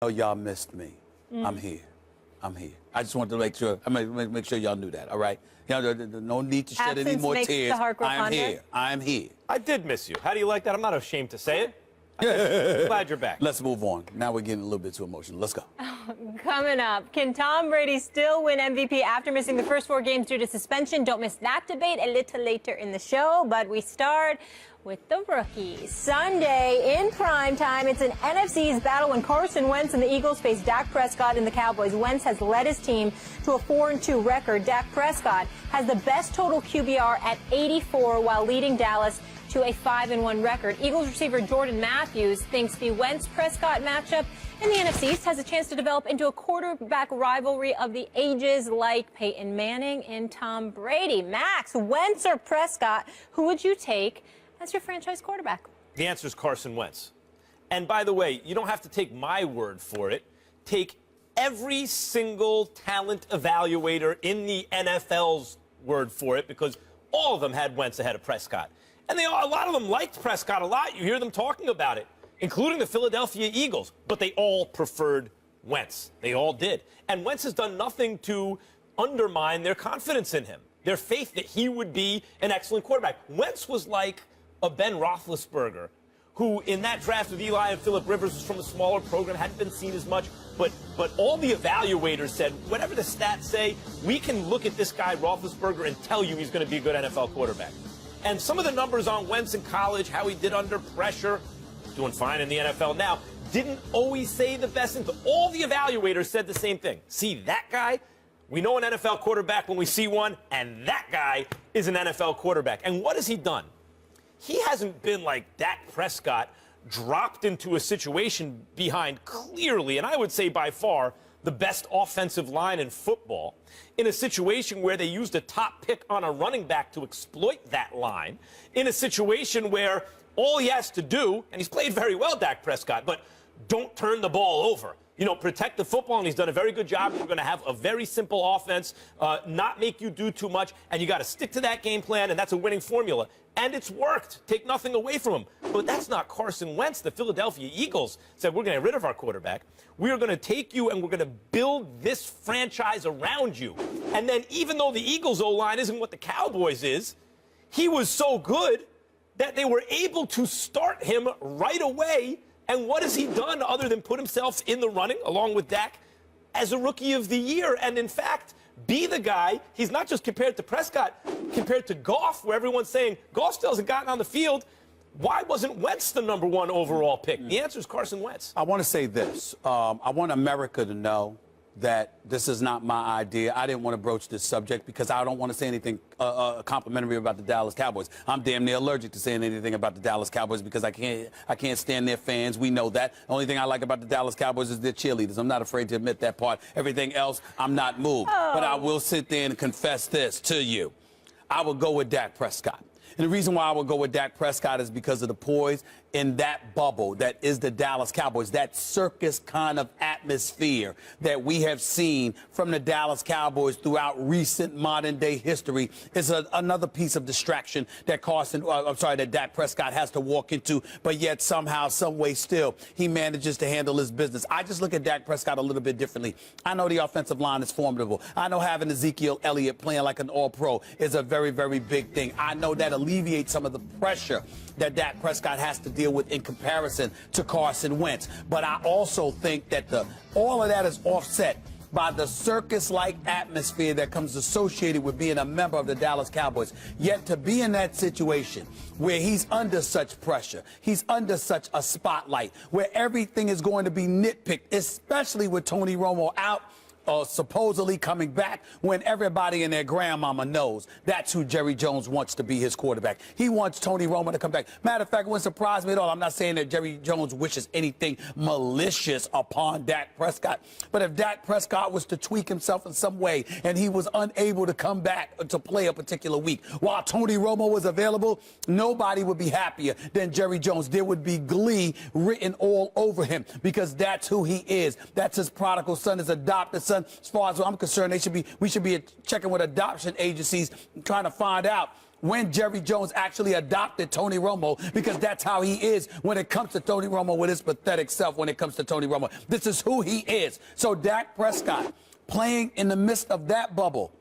Oh, y'all missed me. I'm here. I just wanted to make sure. Make sure y'all knew that. All right. No need to shed any more tears. I'm here. I'm here. I did miss you. How do you like that? I'm not ashamed to say it. I'm glad you're back. Let's move on. Now we're getting a little bit too emotional. Let's go. Coming up, can Tom Brady still win MVP after missing the first 4 games due to suspension? Don't miss that debate a little later in the show. But we start with the rookies. Sunday in prime time, it's an NFC East battle when Carson Wentz and the Eagles face Dak Prescott and the Cowboys. Wentz has led his team to a 4-2 record. Dak Prescott has the best total QBR at 84 while leading Dallas to a 5-1 record. Eagles receiver Jordan Matthews thinks the Wentz-Prescott matchup in the NFC East has a chance to develop into a quarterback rivalry of the ages like Peyton Manning and Tom Brady. Max, Wentz or Prescott, who would you take as your franchise quarterback? The answer is Carson Wentz. And by the way, you don't have to take my word for it. Take every single talent evaluator in the NFL's word for it, because all of them had Wentz ahead of Prescott. And a lot of them liked Prescott a lot. You hear them talking about it, including the Philadelphia Eagles. But they all preferred Wentz. They all did. And Wentz has done nothing to undermine their confidence in him, their faith that he would be an excellent quarterback. Wentz was like a Ben Roethlisberger, who in that draft with Eli and Phillip Rivers was from a smaller program, hadn't been seen as much. But all the evaluators said, whatever the stats say, we can look at this guy, Roethlisberger, and tell you he's going to be a good NFL quarterback. And some of the numbers on Wentz in college, how he did under pressure, doing fine in the NFL now, didn't always say the best thing. But all the evaluators said the same thing. See, that guy, we know an NFL quarterback when we see one, and that guy is an NFL quarterback. And what has he done? He hasn't been like Dak Prescott, dropped into a situation behind clearly, and I would say by far, the best offensive line in football, in a situation where they used a top pick on a running back to exploit that line, in a situation where all he has to do, and he's played very well, Dak Prescott, but don't turn the ball over. You know, protect the football, and he's done a very good job. We're going to have a very simple offense, not make you do too much, and you got to stick to that game plan, and that's a winning formula. And it's worked. Take nothing away from him. But that's not Carson Wentz. The Philadelphia Eagles said, we're going to get rid of our quarterback. We are going to take you, and we're going to build this franchise around you. And then even though the Eagles' O-line isn't what the Cowboys is, he was so good that they were able to start him right away. And what has he done other than put himself in the running, along with Dak, as a Rookie of the Year? And, in fact, be the guy. He's not just compared to Prescott, compared to Goff, where everyone's saying Goff still hasn't gotten on the field. Why wasn't Wentz the #1 overall pick? The answer is Carson Wentz. I want to say this. I want America to know that this is not my idea. I didn't want to broach this subject because I don't want to say anything complimentary about the Dallas Cowboys. I'm damn near allergic to saying anything about the Dallas Cowboys because I can't stand their fans. We know that. The only thing I like about the Dallas Cowboys is their cheerleaders. I'm not afraid to admit that part. Everything else, I'm not moved. But I will sit there and confess this to you. I would go with Dak Prescott. And the reason why I would go with Dak Prescott is because of the poise in that bubble that is the Dallas Cowboys, that circus kind of atmosphere that we have seen from the Dallas Cowboys throughout recent modern-day history is another piece of distraction that that Dak Prescott has to walk into, but yet somehow, some way still, he manages to handle his business. I just look at Dak Prescott a little bit differently. I know the offensive line is formidable. I know having Ezekiel Elliott playing like an all-pro is a very, very big thing. I know that alleviates some of the pressure that Dak Prescott has to deal with in comparison to Carson Wentz. But I also think that all of that is offset by the circus-like atmosphere that comes associated with being a member of the Dallas Cowboys. Yet to be in that situation where he's under such pressure, he's under such a spotlight, where everything is going to be nitpicked, especially with Tony Romo out, supposedly coming back, when everybody and their grandmama knows that's who Jerry Jones wants to be his quarterback. He wants Tony Romo to come back. Matter of fact, it wouldn't surprise me at all. I'm not saying that Jerry Jones wishes anything malicious upon Dak Prescott. But if Dak Prescott was to tweak himself in some way and he was unable to come back to play a particular week while Tony Romo was available, nobody would be happier than Jerry Jones. There would be glee written all over him because that's who he is. That's his prodigal son, his adopted son. As far as I'm concerned, we should be checking with adoption agencies, trying to find out when Jerry Jones actually adopted Tony Romo, because that's how he is when it comes to Tony Romo, with his pathetic self when it comes to Tony Romo. This is who he is. So Dak Prescott playing in the midst of that bubble,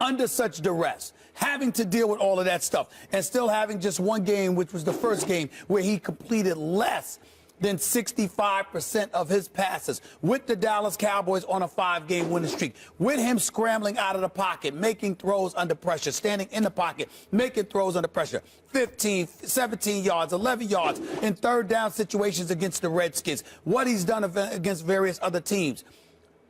under such duress, having to deal with all of that stuff, and still having just one game, which was the first game, where he completed less than 65% of his passes, with the Dallas Cowboys on a 5-game winning streak, with him scrambling out of the pocket, making throws under pressure, standing in the pocket, making throws under pressure, 15, 17 yards, 11 yards in third down situations against the Redskins, what he's done against various other teams.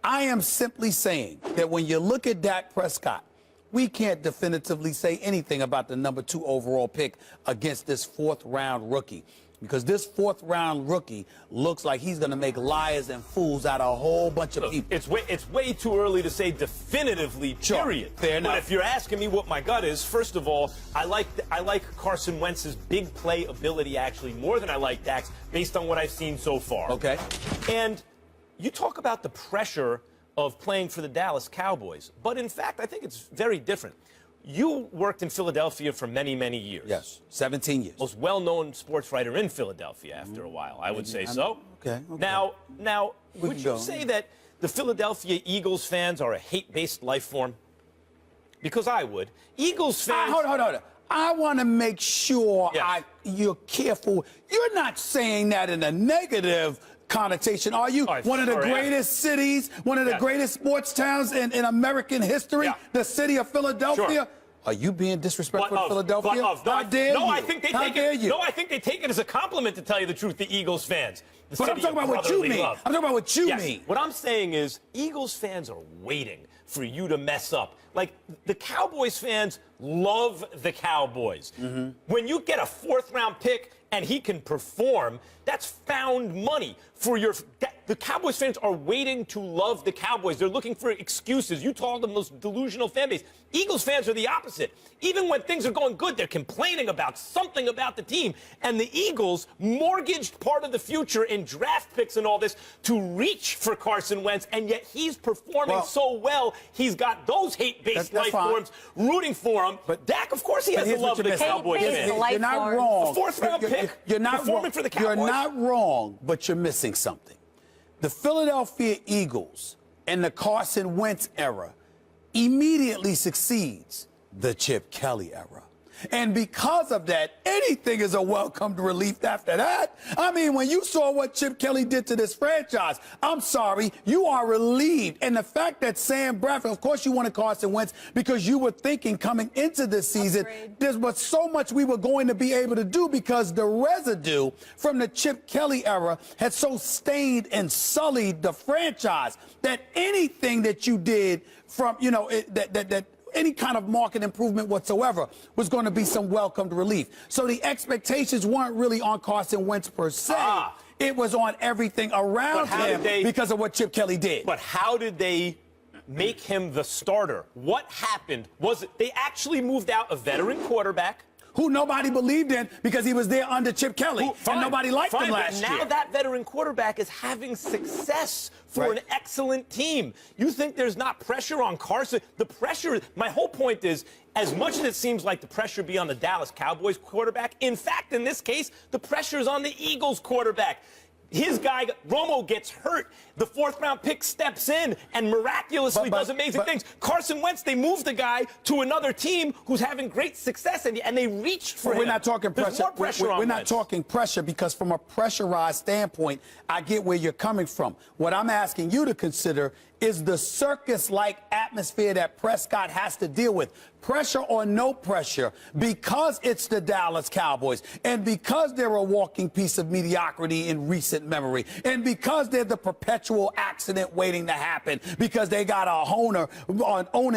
I am simply saying that when you look at Dak Prescott, we can't definitively say anything about the number 2 overall pick against this 4th-round rookie, because this 4th-round rookie looks like he's going to make liars and fools out of a whole bunch of people. It's way too early to say definitively, period. Sure, fair enough. But if you're asking me what my gut is, first of all, I like Carson Wentz's big play ability actually more than I like Dak's, based on what I've seen so far. Okay. And you talk about the pressure of playing for the Dallas Cowboys, but in fact, I think it's very different. You worked in Philadelphia for many, many years. Yes, 17 years. Most well-known sports writer in Philadelphia after a while, I would say so. Okay. Now, would you say that the Philadelphia Eagles fans are a hate-based life form? Because I would. Eagles fans... Hold on. I want to make sure Yes. you're careful. You're not saying that in a negative connotation, are you? I One of the sure am. greatest cities, one of the Yes. greatest sports towns in American history, Yeah. the city of Philadelphia. Sure. Are you being disrespectful to Philadelphia? How dare you? I think they How take dare it. you? No, I think they take it as a compliment, to tell you the truth, the Eagles fans. The But I'm city talking of about what you brotherly mean. love. I'm talking about what you Yes. mean. What I'm saying is, Eagles fans are waiting for you to mess up. Like, the Cowboys fans love the Cowboys. Mm-hmm. When you get a 4th-round pick and he can perform, that's found money for your... The Cowboys fans are waiting to love the Cowboys. They're looking for excuses. You called them those delusional fan base. Eagles fans are the opposite. Even when things are going good, they're complaining about something about the team. And the Eagles mortgaged part of the future in draft picks and all this to reach for Carson Wentz, and yet he's performing so well, he's got those hate-based That's life fine. forms rooting for him. But Dak, of course, he has the here's love what of the you're missing. Cowboys Hate-based fans. life You're not forms. wrong. A 4th-round pick, You're not performing wrong. for the Cowboys. You're not wrong, but you're missing something. The Philadelphia Eagles in the Carson Wentz era immediately succeeds the Chip Kelly era. And because of that, anything is a welcomed relief after that. I mean, when you saw what Chip Kelly did to this franchise, I'm sorry, you are relieved. And the fact that Sam Bradford, of course you wanted Carson Wentz because you were thinking coming into this season, there was so much we were going to be able to do, because the residue from the Chip Kelly era had so stained and sullied the franchise that anything that you did from, that any kind of market improvement whatsoever was going to be some welcomed relief. So the expectations weren't really on Carson Wentz per se. It was on everything around him because of what Chip Kelly did. But how did they make him the starter? What happened? Was it they actually moved out a veteran quarterback who nobody believed in because he was there under Chip Kelly, and nobody liked him last year. Now that veteran quarterback is having success for an excellent team. You think there's not pressure on Carson? The pressure, my whole point is, as much as it seems like the pressure be on the Dallas Cowboys quarterback, in fact, in this case, the pressure is on the Eagles quarterback. His guy, Romo, gets hurt. The 4th-round pick steps in and miraculously does amazing things. Carson Wentz, they moved the guy to another team who's having great success, and they reached for him. We're not talking There's pressure. more pressure on We're not Wentz. talking pressure, because from a pressurized standpoint, I get where you're coming from. What I'm asking you to consider is the circus-like atmosphere that Prescott has to deal with. Pressure or no pressure, because it's the Dallas Cowboys, and because they're a walking piece of mediocrity in recent memory, and because they're the perpetual accident waiting to happen, because they got a owner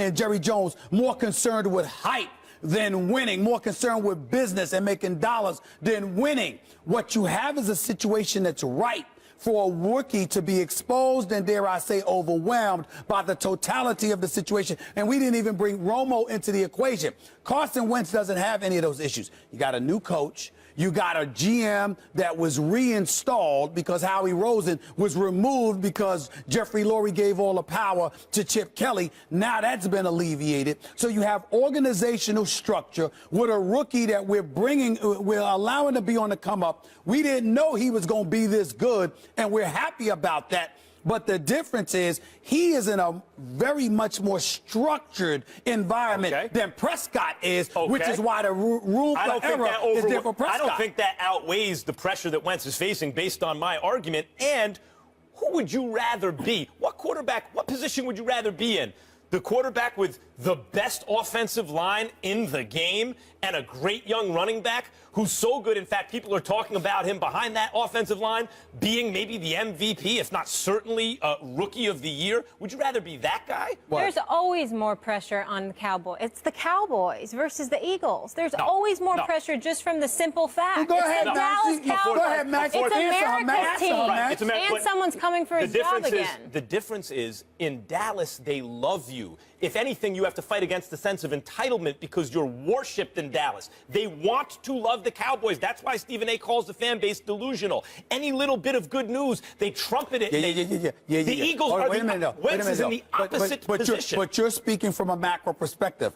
and Jerry Jones more concerned with hype than winning, more concerned with business and making dollars than winning. What you have is a situation that's ripe for a rookie to be exposed and, dare I say, overwhelmed by the totality of the situation. And we didn't even bring Romo into the equation. Carson Wentz doesn't have any of those issues. You got a new coach. You got a GM that was reinstalled because Howie Rosen was removed because Jeffrey Lurie gave all the power to Chip Kelly. Now that's been alleviated. So you have organizational structure with a rookie that we're allowing to be on the come up. We didn't know he was going to be this good, and we're happy about that. But the difference is he is in a very much more structured environment than Prescott is, which is why the room for error is there for Prescott. I don't think that outweighs the pressure that Wentz is facing based on my argument. And who would you rather be? What position would you rather be in? The quarterback with the best offensive line in the game and a great young running back who's so good, in fact, people are talking about him behind that offensive line being maybe the MVP, if not certainly Rookie of the Year. Would you rather be that guy? There's always more pressure on the Cowboys. It's the Cowboys versus the Eagles. There's always more pressure just from the simple fact. Go ahead, the Dallas Cowboys. Go ahead, Max. It's America's team. Right. And someone's coming for his job again. The difference is, in Dallas, they love you. If anything, you have to fight against the sense of entitlement because you're worshipped in Dallas. They want to love the Cowboys. That's why Stephen A. calls the fan base delusional. Any little bit of good news, they trumpet it. The Eagles are Wentz is in the opposite position. But you're speaking from a macro perspective.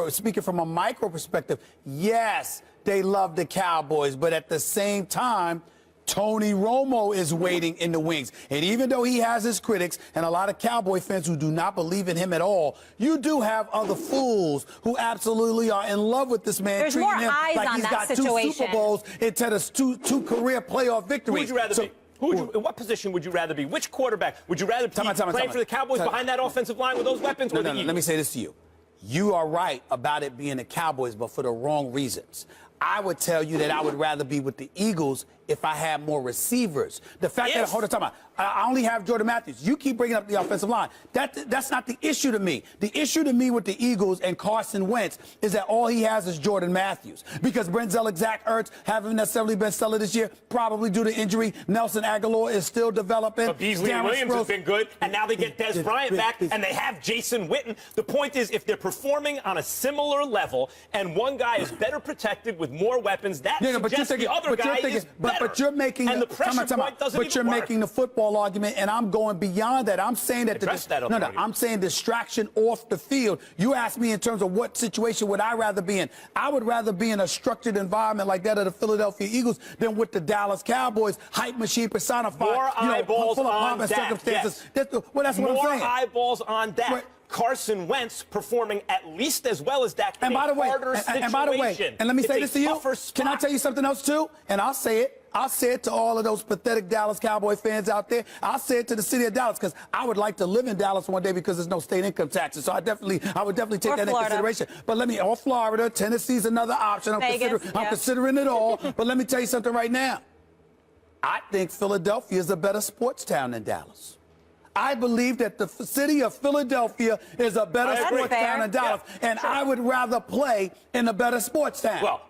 Speaking from a micro perspective, yes, they love the Cowboys, but at the same time, Tony Romo is waiting in the wings. And even though he has his critics and a lot of Cowboy fans who do not believe in him at all, you do have other fools who absolutely are in love with this man, There's treating more him eyes like on he's that got situation. 2 Super Bowls instead of two career playoff victories. Who would you rather be? In what position would you rather be? Which quarterback would you rather be playing for the Cowboys behind that offensive line with those weapons? No, let me say this to you. You are right about it being the Cowboys, but for the wrong reasons. I would tell you that I would rather be with the Eagles if I had more receivers. The fact that, hold on, time out. I only have Jordan Matthews. You keep bringing up the offensive line. That's not the issue to me. The issue to me with the Eagles and Carson Wentz is that all he has is Jordan Matthews. Because Brenzell, Zach Ertz haven't necessarily been stellar this year, probably due to injury. Nelson Aguilar is still developing. But Beasley and Williams has been good, and now they get Des Bryant back, and they have Jason Witten. The point is, if they're performing on a similar level, and one guy is better protected with more weapons, that suggests the other guy is better. But you're making and the pressure point doesn't but you're work. making the football argument, and I'm going beyond that. I'm saying that I'm saying distraction off the field. You asked me in terms of what situation would I rather be in. I would rather be in a structured environment like that of the Philadelphia Eagles than with the Dallas Cowboys, hype machine personified. More eyeballs full of on pomp and Dak. circumstances. Yes. That's what I'm saying. More eyeballs on Dak. Right. Carson Wentz performing at least as well as Dak in a harder situation. And by the way, and let me say this to you. Can I tell you something else too? And I'll say it. I'll say it to all of those pathetic Dallas Cowboy fans out there. I'll say it to the city of Dallas because I would like to live in Dallas one day because there's no state income taxes. So I would definitely take that into consideration. But or Florida, Tennessee's another option. I'm considering it all. But let me tell you something right now. I think Philadelphia is a better sports town than Dallas. I believe that the city of Philadelphia is a better sports town than Dallas, and I would rather play in a better sports town. Well,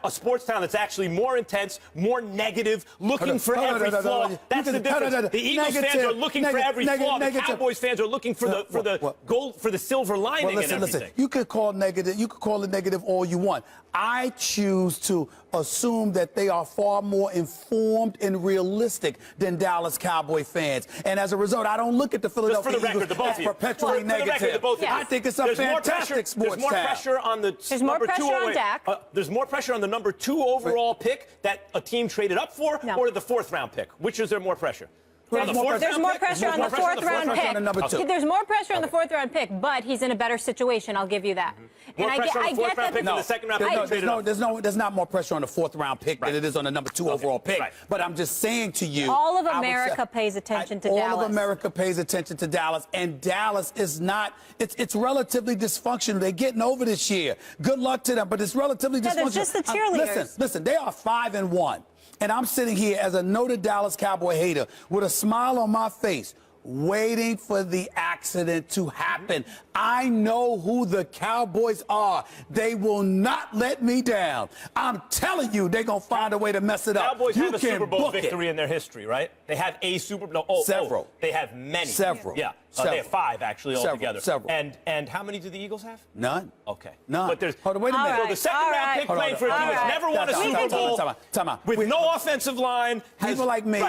a sports town that's actually more intense, more negative, looking for every flaw. That's the difference. The Eagles fans are looking for every flaw. The Cowboys fans are looking for the gold, for the silver lining and everything. Listen, you could call it negative all you want. I choose to assume that they are far more informed and realistic than Dallas Cowboy fans. And as a result, I don't look at the Philadelphia Eagles as perpetually negative. I think it's a fantastic sports town. There's more pressure on the There's more pressure on Dak. There's more pressure on the number 2 overall pick that a team traded up for, or the 4th round pick. Which is there more pressure? There's more pressure on the 4th round pick. There's more pressure on the 4th round pick, but he's in a better situation. I'll give you that. More pressure on the 4th round pick than the 2nd round pick. There's not more pressure on the 4th round pick than it is on the number 2 overall pick. But I'm just saying to you, all of America pays attention to Dallas. All of America pays attention to Dallas, and Dallas is not. It's relatively dysfunctional. They're getting over this year. Good luck to them, but it's relatively dysfunctional. They're just the cheerleaders. Listen. They are 5-1. And I'm sitting here as a noted Dallas Cowboy hater with a smile on my face, waiting for the accident to happen. I know who the Cowboys are. They will not let me down. I'm telling you, they're going to find a way to mess it up. Cowboys You have a can Super Bowl book it. victory in their history, right? They have a Super Bowl. Several. They have many. Several. Yeah. Several. They have 5 actually altogether. Several. And how many do the Eagles have? None. Okay. None. But there's. Hold on, wait a minute. All So the second round pick Hold on, playing for a hold team on. that's never won a Time Super out, Bowl time out. with no offensive line. People like me,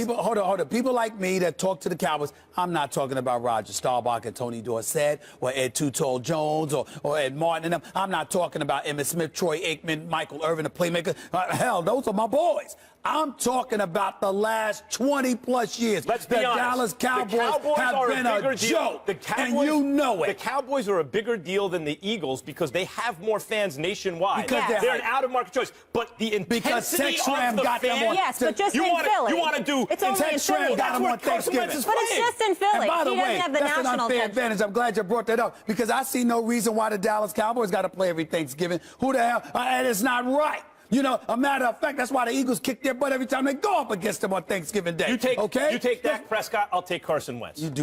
hold on. People like me that talk to the Cowboys. I'm not talking about Roger Staubach and Tony Dorsett or Ed Too-Tall Jones or Ed Martin and them. I'm not talking about Emmitt Smith, Troy Aikman, Michael Irvin, the playmaker. Hell, those are my boys. I'm talking about the last 20-plus years. Let's be the honest. Dallas Cowboys, have been a joke, and you know it. The Cowboys are a bigger deal than the Eagles because they have more fans nationwide. Because they're an out-of-market choice. But the intensity Tex-Ram of the got them fans, on. Yes, but just in Philly. You want to do It's only in Tex-Ram Philly. got them on Carson Wentz Thanksgiving. is But it's playing. just in Philly. And by the He way, doesn't have the that's an national unfair attention. advantage. I'm glad you brought that up because I see no reason why the Dallas Cowboys got to play every Thanksgiving. Who the hell? And it's not right. You know, a matter of fact, that's why the Eagles kick their butt every time they go up against them on Thanksgiving Day. You take okay? Dak Prescott, I'll take Carson Wentz. You do